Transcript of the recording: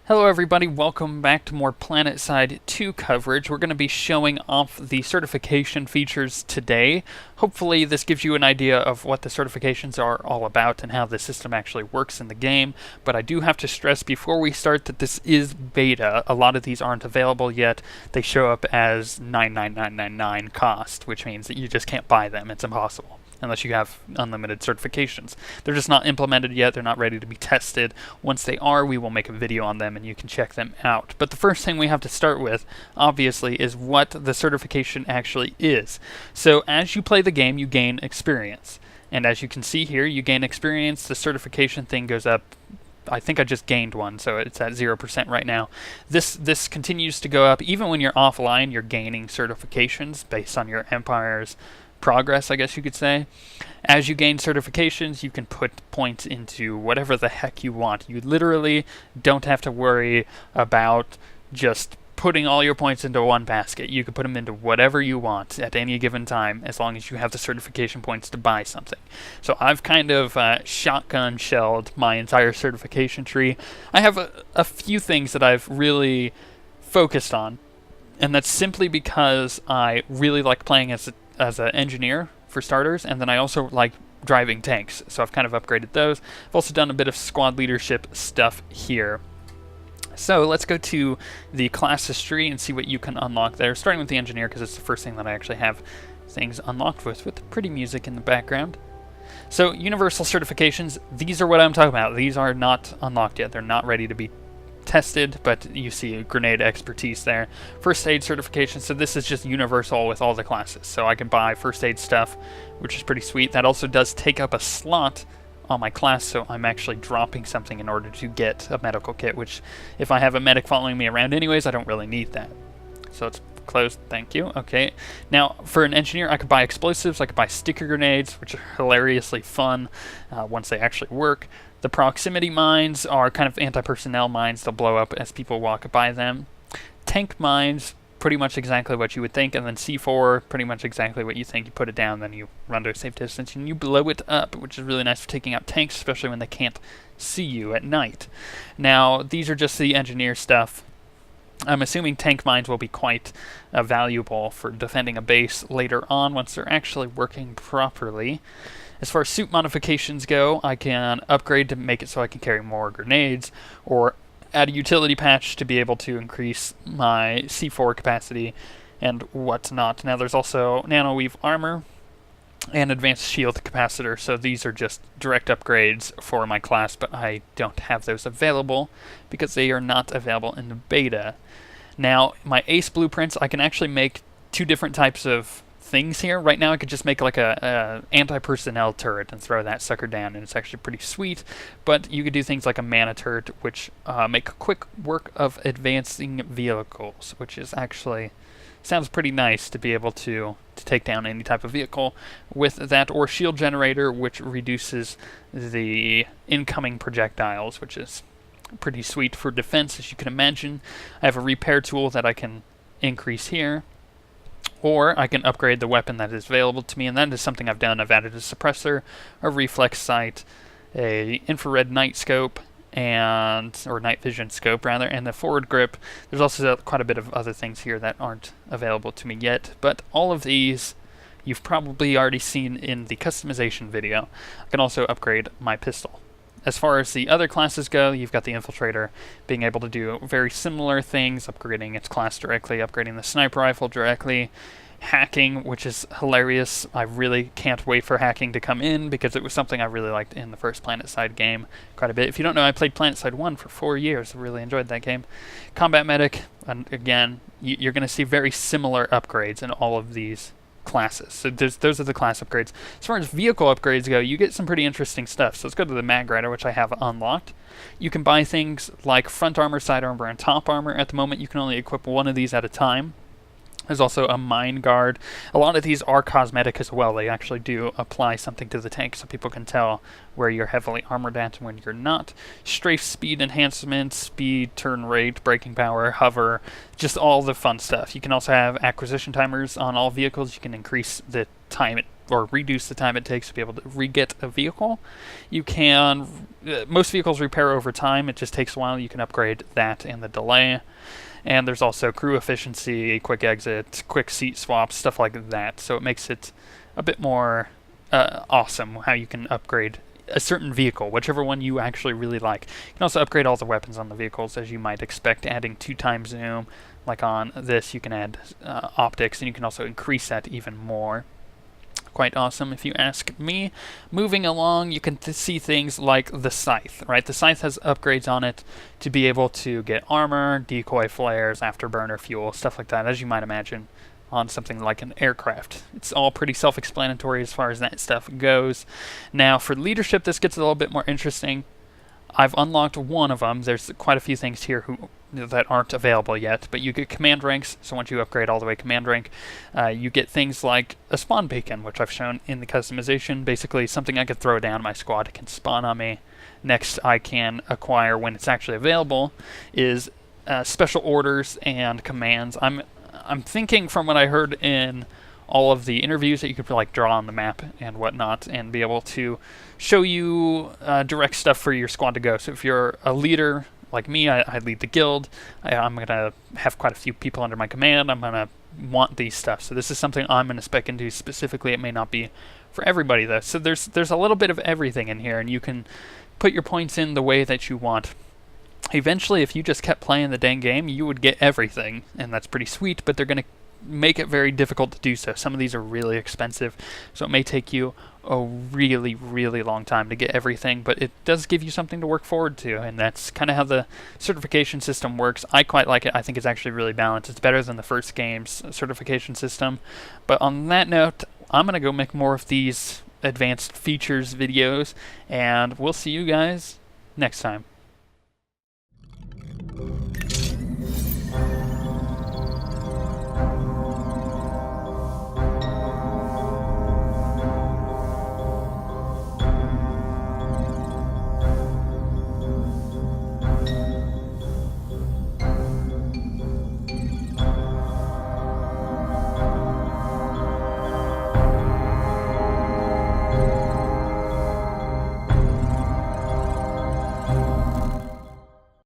Hello everybody, welcome back to more Planetside 2 coverage. We're going to be showing off the certification features today. Hopefully this gives you an idea of what the certifications are all about and how the system actually works in the game. But I do have to stress before we start that this is beta. A lot of these aren't available yet. They show up as 99999 cost, which means that you just can't buy them. It's impossible unless you have unlimited certifications. They're just not implemented yet. They're not ready to be tested. Once they are, we will make a video on them and you can check them out. But the first thing we have to start with, obviously, is what the certification actually is. So as you play the game, you gain experience. And as you can see here, you gain experience. The certification thing goes up. I think I just gained one, so it's at 0% right now. This continues to go up. Even when you're offline, you're gaining certifications based on your empire's progress, I guess you could say. As you gain certifications, you can put points into whatever the heck you want. You literally don't have to worry about just putting all your points into one basket. You can put them into whatever you want at any given time, as long as you have the certification points to buy something. So I've kind of shotgun shelled my entire certification tree. I have a few things that I've really focused on, and that's simply because I really like playing as an engineer, for starters, and then I also like driving tanks, so I've kind of upgraded those. I've also done a bit of squad leadership stuff here. So let's go to the class history and see what you can unlock there, starting with the engineer because it's the first thing that I actually have things unlocked with pretty music in the background. So universal certifications, these are what I'm talking about. These are not unlocked yet. They're not ready to be tested, but you see a grenade expertise there. First aid certification, so this is just universal with all the classes. So I can buy first aid stuff, which is pretty sweet. That also does take up a slot on my class, so I'm actually dropping something in order to get a medical kit, which if I have a medic following me around anyways, I don't really need that. So it's closed, thank you. Okay, now for an engineer, I could buy explosives, I could buy sticker grenades, which are hilariously fun once they actually work. The proximity mines are kind of anti-personnel mines. They'll blow up as people walk by them. Tank mines, pretty much exactly what you would think. And then C4, pretty much exactly what you think. You put it down, then you run to a safe distance, and you blow it up, which is really nice for taking out tanks, especially when they can't see you at night. Now, these are just the engineer stuff. I'm assuming tank mines will be quite valuable for defending a base later on once they're actually working properly. As far as suit modifications go, I can upgrade to make it so I can carry more grenades, or add a utility patch to be able to increase my C4 capacity and whatnot. Now there's also nano-weave armor and advanced shield capacitor, so these are just direct upgrades for my class, but I don't have those available because they are not available in the beta. Now, my ace blueprints, I can actually make two different types of things here. Right now I could just make like a anti-personnel turret and throw that sucker down, and it's actually pretty sweet, but you could do things like a mana turret, which make quick work of advancing vehicles, which is actually sounds pretty nice to be able to take down any type of vehicle with that, or shield generator, which reduces the incoming projectiles, which is pretty sweet for defense, as you can imagine. I have a repair tool that I can increase here, or I can upgrade the weapon that is available to me, and that is something I've done. I've added a suppressor, a reflex sight, a infrared night scope, or night vision scope rather, and the forward grip. There's also quite a bit of other things here that aren't available to me yet, but all of these you've probably already seen in the customization video. I can also upgrade my pistol. As far as the other classes go, you've got the Infiltrator being able to do very similar things, upgrading its class directly, upgrading the sniper rifle directly, hacking, which is hilarious. I really can't wait for hacking to come in because it was something I really liked in the first Planetside game quite a bit. If you don't know, I played Planetside 1 for 4 years. I really enjoyed that game. Combat Medic, and again, you're going to see very similar upgrades in all of these classes. So those are the class upgrades. As far as vehicle upgrades go, you get some pretty interesting stuff. So let's go to the Mag Rider, which I have unlocked. You can buy things like front armor, side armor, and top armor. At the moment, you can only equip one of these at a time. There's also a mine guard. A lot of these are cosmetic as well. They actually do apply something to the tank so people can tell where you're heavily armored at and when you're not. Strafe speed enhancement, speed, turn rate, braking power, hover, just all the fun stuff. You can also have acquisition timers on all vehicles. You can increase the time it or reduce the time it takes to be able to re-get a vehicle. You can, most vehicles repair over time, it just takes a while. You can upgrade that and the delay. And there's also crew efficiency, quick exit, quick seat swaps, stuff like that. So it makes it a bit more awesome how you can upgrade a certain vehicle, whichever one you actually really like. You can also upgrade all the weapons on the vehicles, as you might expect, adding 2x zoom. Like on this, you can add optics, and you can also increase that even more. Quite awesome, if you ask me. Moving along, you can see things like the Scythe, right? The Scythe has upgrades on it to be able to get armor, decoy flares, afterburner fuel, stuff like that, as you might imagine on something like an aircraft. It's all pretty self-explanatory as far as that stuff goes. Now, for leadership, this gets a little bit more interesting. I've unlocked one of them. There's quite a few things here that aren't available yet, but you get command ranks. So once you upgrade all the way command rank, you get things like a spawn beacon, which I've shown in the customization. Basically, something I could throw down, my squad can spawn on me. Next, I can acquire, when it's actually available, is special orders and commands. I'm thinking, from what I heard in all of the interviews, that you could like draw on the map and whatnot and be able to show you direct stuff for your squad to go. So if you're a leader like me, I lead the guild, I'm going to have quite a few people under my command, I'm going to want these stuff. So this is something I'm going to spec into specifically. It may not be for everybody though. So there's a little bit of everything in here, and you can put your points in the way that you want. Eventually, if you just kept playing the dang game, you would get everything, and that's pretty sweet, but they're going to make it very difficult to do so. Some of these are really expensive, so it may take you a really, really long time to get everything, but it does give you something to work forward to, and that's kind of how the certification system works. I quite like it. I think it's actually really balanced. It's better than the first game's certification system. But on that note, I'm going to go make more of these advanced features videos, and we'll see you guys next time.